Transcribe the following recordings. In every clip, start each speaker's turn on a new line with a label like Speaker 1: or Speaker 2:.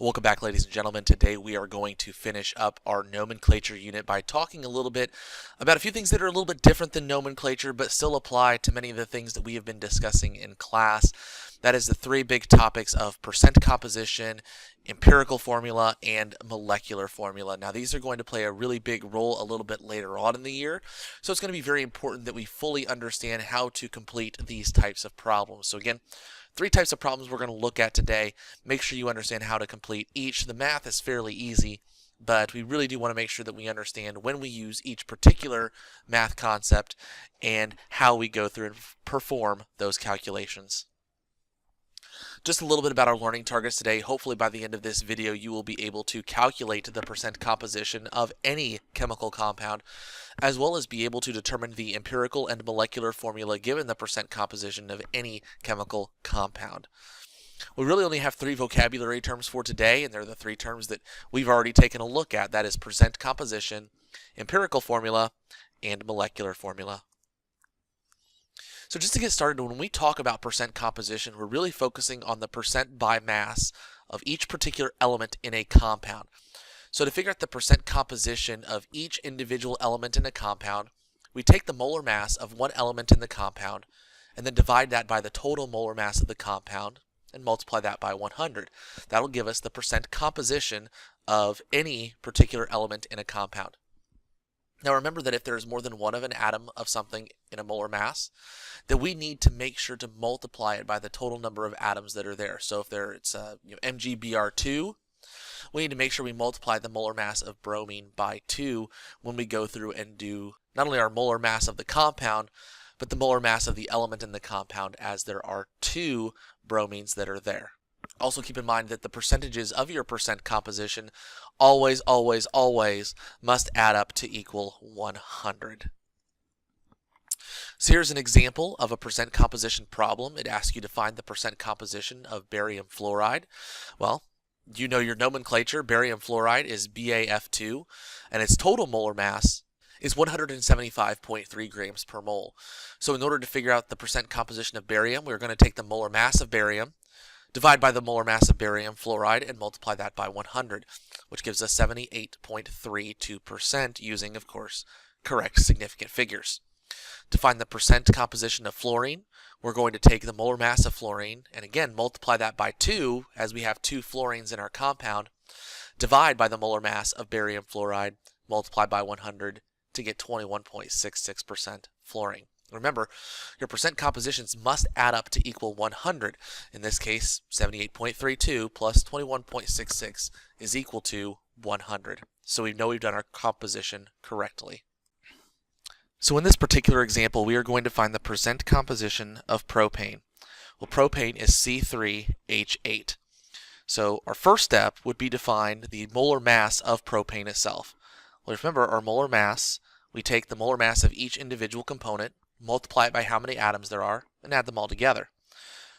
Speaker 1: Welcome back, ladies and gentlemen. Today we are going to finish up our nomenclature unit by talking a little bit about a few things that are a little bit different than nomenclature but still apply to many of the things that we have been discussing in class. That is the three big topics of percent composition, empirical formula, and molecular formula. Now these are going to play a really big role a little bit later on in the year, so it's going to be very important that we fully understand how to complete these types of problems. So again, three types of problems we're going to look at today. Make sure you understand how to complete each. The math is fairly easy, but we really do want to make sure that we understand when we use each particular math concept and how we go through and perform those calculations. Just a little bit about our learning targets today. Hopefully by the end of this video you will be able to calculate the percent composition of any chemical compound, as well as be able to determine the empirical and molecular formula given the percent composition of any chemical compound. We really only have three vocabulary terms for today, and they're the three terms that we've already taken a look at. That is percent composition, empirical formula, and molecular formula. So just to get started, when we talk about percent composition, we're really focusing on the percent by mass of each particular element in a compound. So to figure out the percent composition of each individual element in a compound, we take the molar mass of one element in the compound and then divide that by the total molar mass of the compound and multiply that by 100. That'll give us the percent composition of any particular element in a compound. Now remember that if there's more than one of an atom of something in a molar mass, then we need to make sure to multiply it by the total number of atoms that are there. So if it's MgBr2, we need to make sure we multiply the molar mass of bromine by 2 when we go through and do not only our molar mass of the compound, but the molar mass of the element in the compound, as there are 2 bromines that are there. Also keep in mind that the percentages of your percent composition always must add up to equal 100. So here's an example of a percent composition problem. It asks you to find the percent composition of barium fluoride. Well, you know your nomenclature. Barium fluoride is BaF2, and its total molar mass is 175.3 grams per mole. So in order to figure out the percent composition of barium, we're going to take the molar mass of barium, divide by the molar mass of barium fluoride, and multiply that by 100, which gives us 78.32% using, of course, correct significant figures. To find the percent composition of fluorine, we're going to take the molar mass of fluorine and again multiply that by 2, as we have 2 fluorines in our compound, divide by the molar mass of barium fluoride, multiply by 100 to get 21.66% fluorine. Remember, your percent compositions must add up to equal 100. In this case, 78.32 plus 21.66 is equal to 100. So we know we've done our composition correctly. So in this particular example, we are going to find the percent composition of propane. Well, propane is C3H8. So our first step would be to find the molar mass of propane itself. Well, remember, our molar mass, we take the molar mass of each individual component, multiply it by how many atoms there are, and add them all together.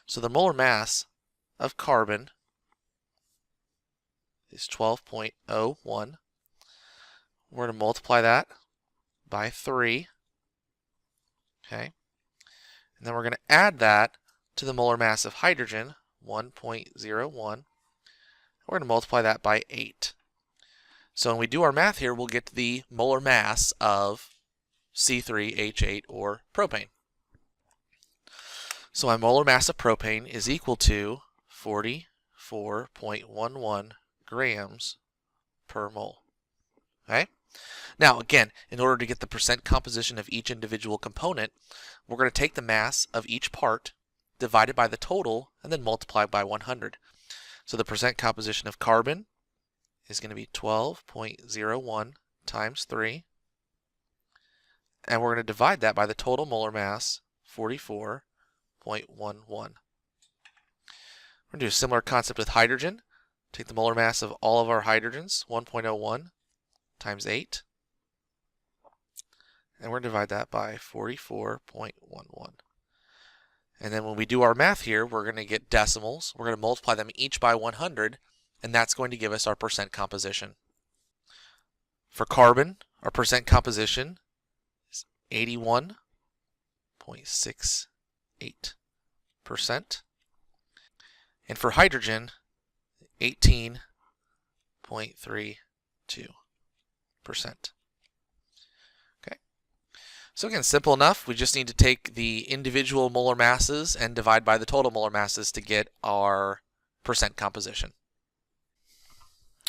Speaker 1: So the molar mass of carbon is 12.01. We're going to multiply that by 3. Okay. And then we're going to add that to the molar mass of hydrogen, 1.01. We're going to multiply that by 8. So when we do our math here, we'll get the molar mass of C3H8 or propane. So my molar mass of propane is equal to 44.11 grams per mole. Okay? Now again, in order to get the percent composition of each individual component, we're going to take the mass of each part, divide it by the total, and then multiply by 100. So the percent composition of carbon is going to be 12.01 times 3. And we're going to divide that by the total molar mass, 44.11. We're going to do a similar concept with hydrogen. Take the molar mass of all of our hydrogens, 1.01 times 8. And we're going to divide that by 44.11. And then when we do our math here, we're going to get decimals. We're going to multiply them each by 100, and that's going to give us our percent composition. For carbon, our percent composition is 81.68%. And for hydrogen, 18 Okay. So again, simple enough. We just need to take the individual molar masses and divide by the total molar masses to get our percent composition.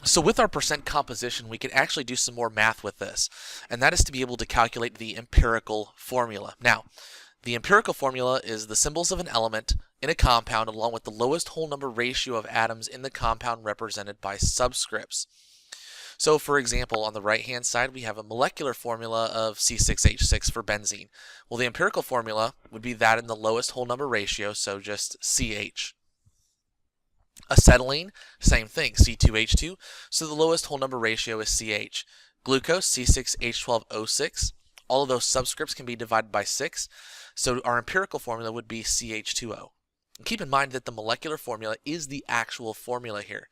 Speaker 1: So with our percent composition, we can actually do some more math with this, and that is to be able to calculate the empirical formula. Now, the empirical formula is the symbols of an element in a compound along with the lowest whole number ratio of atoms in the compound represented by subscripts. So for example, on the right hand side we have a molecular formula of C6H6 for benzene. Well, the empirical formula would be that in the lowest whole number ratio, so just CH. Acetylene, same thing, C2H2, so the lowest whole number ratio is CH. Glucose, C6H12O6, all of those subscripts can be divided by 6, so our empirical formula would be CH2O. And keep in mind that the molecular formula is the actual formula here.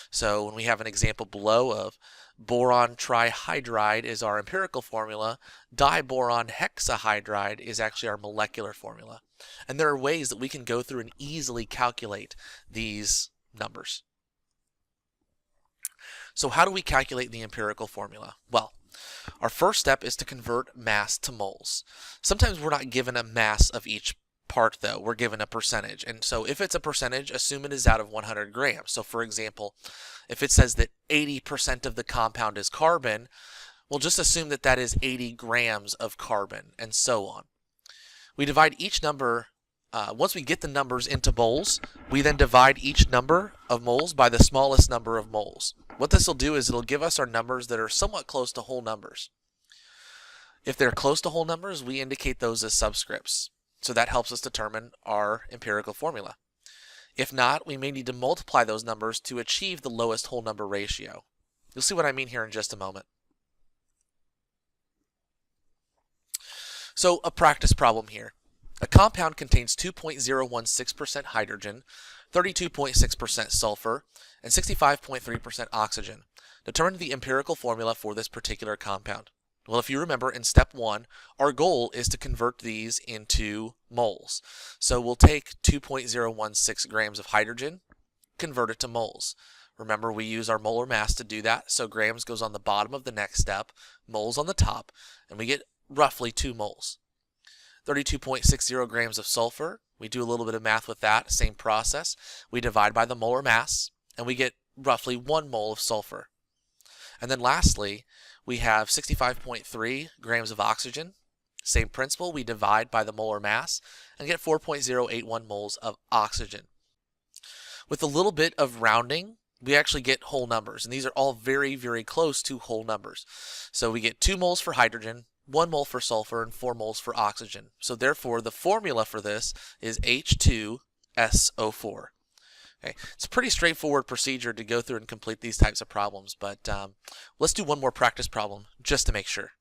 Speaker 1: So when we have an example below of boron trihydride is our empirical formula, diboron hexahydride is actually our molecular formula. And there are ways that we can go through and easily calculate these numbers. So how do we calculate the empirical formula? Well, our first step is to convert mass to moles. Sometimes we're not given a mass of each part though, we're given a percentage. And so if it's a percentage, assume it is out of 100 grams. So for example, if it says that 80% of the compound is carbon, we'll just assume that that is 80 grams of carbon, and so on. We divide each number, once we get the numbers into moles, we then divide each number of moles by the smallest number of moles. What this will do is it'll give us our numbers that are somewhat close to whole numbers. If they're close to whole numbers, we indicate those as subscripts. So that helps us determine our empirical formula. If not, we may need to multiply those numbers to achieve the lowest whole number ratio. You'll see what I mean here in just a moment. So a practice problem here. A compound contains 2.016% hydrogen, 32.6% sulfur, and 65.3% oxygen. Determine the empirical formula for this particular compound. Well, if you remember in step 1, our goal is to convert these into moles. So we'll take 2.016 grams of hydrogen, convert it to moles. Remember, we use our molar mass to do that, so grams goes on the bottom of the next step, moles on the top, and we get roughly 2 moles. 32.60 grams of sulfur, we do a little bit of math with that, same process. We divide by the molar mass, and we get roughly 1 mole of sulfur. And then lastly, we have 65.3 grams of oxygen. Same principle, we divide by the molar mass and get 4.081 moles of oxygen. With a little bit of rounding, we actually get whole numbers, and these are all very, very close to whole numbers. So we get 2 moles for hydrogen, 1 mole for sulfur, and 4 moles for oxygen. So therefore, the formula for this is H2SO4. Okay. It's a pretty straightforward procedure to go through and complete these types of problems, but let's do one more practice problem just to make sure.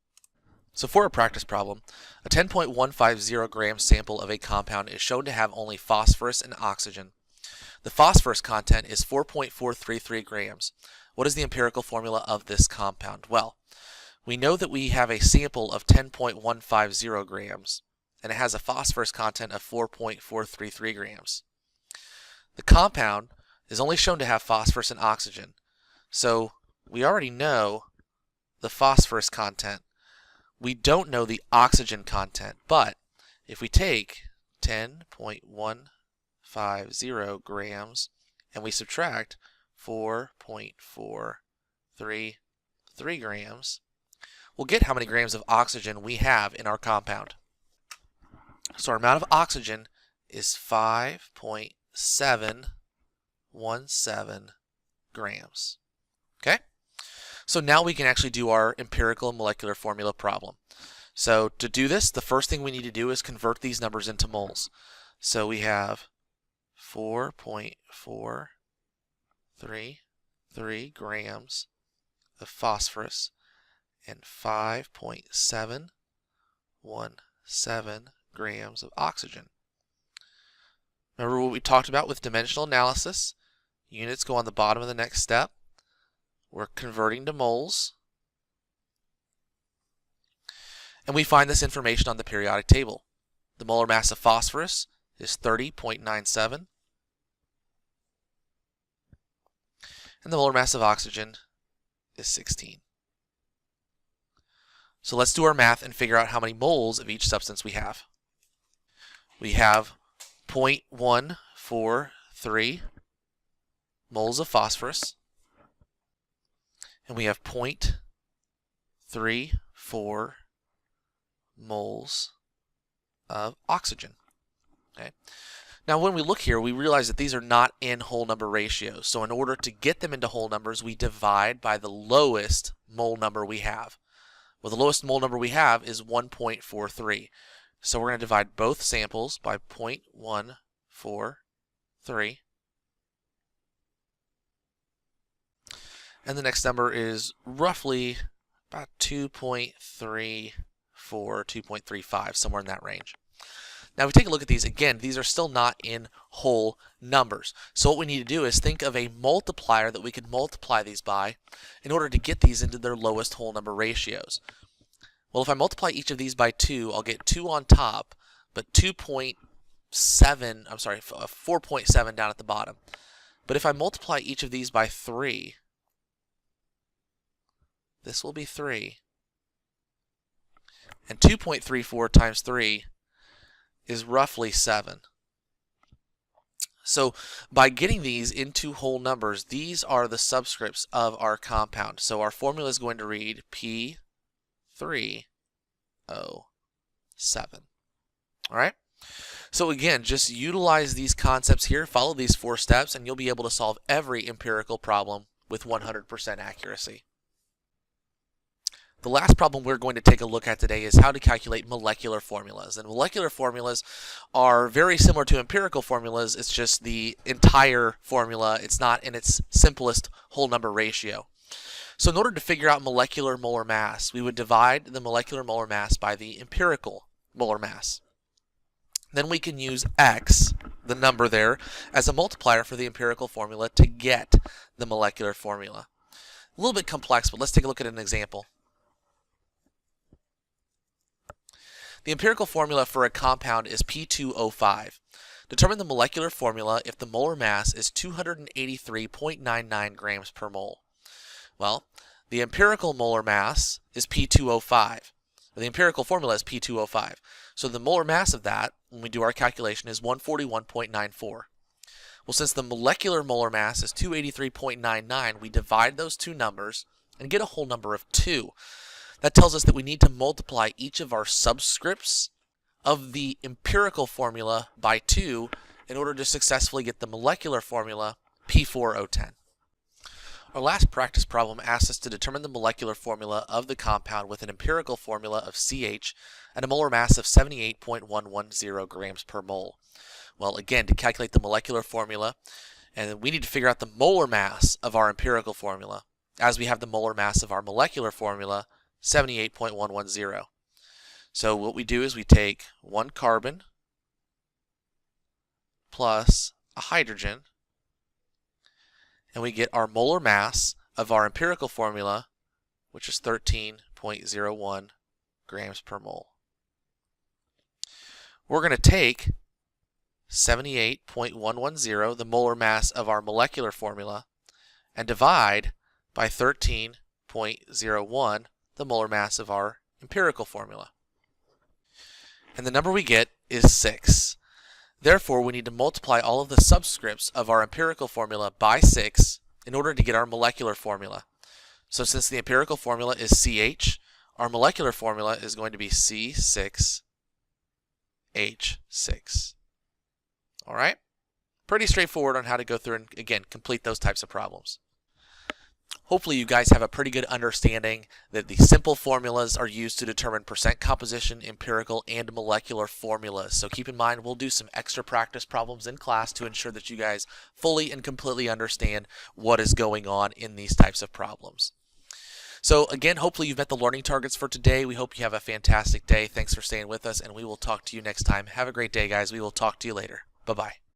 Speaker 1: So for a practice problem, a 10.150 gram sample of a compound is shown to have only phosphorus and oxygen. The phosphorus content is 4.433 grams. What is the empirical formula of this compound? Well, we know that we have a sample of 10.150 grams, and it has a phosphorus content of 4.433 grams. The compound is only shown to have phosphorus and oxygen, so we already know the phosphorus content. We don't know the oxygen content, but if we take 10.150 grams and we subtract 4.433 grams, we'll get how many grams of oxygen we have in our compound. So our amount of oxygen is 5.717 grams. Okay? So now we can actually do our empirical and molecular formula problem. So to do this, the first thing we need to do is convert these numbers into moles. So we have 4.433 grams of phosphorus and 5.717 grams of oxygen. Remember what we talked about with dimensional analysis? Units go on the bottom of the next step. We're converting to moles. And we find this information on the periodic table. The molar mass of phosphorus is 30.97. And the molar mass of oxygen is 16. So let's do our math and figure out how many moles of each substance we have. We have 0.143 moles of phosphorus, and we have 0.34 moles of oxygen. Okay. Now when we look here, we realize that these are not in whole number ratios. So in order to get them into whole numbers, we divide by the lowest mole number we have. Well, the lowest mole number we have is 1.43. So we're going to divide both samples by 0.143. And the next number is roughly about 2.34, 2.35, somewhere in that range. Now, if we take a look at these, again, these are still not in whole numbers. So what we need to do is think of a multiplier that we can multiply these by in order to get these into their lowest whole number ratios. Well, if I multiply each of these by 2, I'll get 2 on top, but 4.7 down at the bottom. But if I multiply each of these by 3, this will be 3. And 2.34 times 3 is roughly 7. So by getting these into whole numbers, these are the subscripts of our compound. So our formula is going to read P3O7. All right? So again, just utilize these concepts here, follow these 4 steps, and you'll be able to solve every empirical problem with 100% accuracy. The last problem we're going to take a look at today is how to calculate molecular formulas. And molecular formulas are very similar to empirical formulas. It's just the entire formula. It's not in its simplest whole number ratio. So in order to figure out molecular molar mass, we would divide the molecular molar mass by the empirical molar mass. Then we can use X, the number there, as a multiplier for the empirical formula to get the molecular formula. A little bit complex, but let's take a look at an example. The empirical formula for a compound is P2O5. Determine the molecular formula if the molar mass is 283.99 grams per mole. Well, the empirical molar mass is P2O5. The empirical formula is P2O5. So the molar mass of that, when we do our calculation, is 141.94. Well, since the molecular molar mass is 283.99, we divide those two numbers and get a whole number of 2. That tells us that we need to multiply each of our subscripts of the empirical formula by 2 in order to successfully get the molecular formula P4O10. Our last practice problem asks us to determine the molecular formula of the compound with an empirical formula of CH at a molar mass of 78.110 grams per mole. Well, again, to calculate the molecular formula, and we need to figure out the molar mass of our empirical formula, as we have the molar mass of our molecular formula, 78.110. So what we do is we take 1 carbon plus a hydrogen, and we get our molar mass of our empirical formula, which is 13.01 grams per mole. We're going to take 78.110, the molar mass of our molecular formula, and divide by 13.01, the molar mass of our empirical formula. And the number we get is 6. Therefore, we need to multiply all of the subscripts of our empirical formula by 6 in order to get our molecular formula. So since the empirical formula is CH, our molecular formula is going to be C6H6. All right? Pretty straightforward on how to go through and, again, complete those types of problems. Hopefully you guys have a pretty good understanding that the simple formulas are used to determine percent composition, empirical, and molecular formulas. So keep in mind we'll do some extra practice problems in class to ensure that you guys fully and completely understand what is going on in these types of problems. So again, hopefully you've met the learning targets for today. We hope you have a fantastic day. Thanks for staying with us, and we will talk to you next time. Have a great day, guys. We will talk to you later. Bye-bye.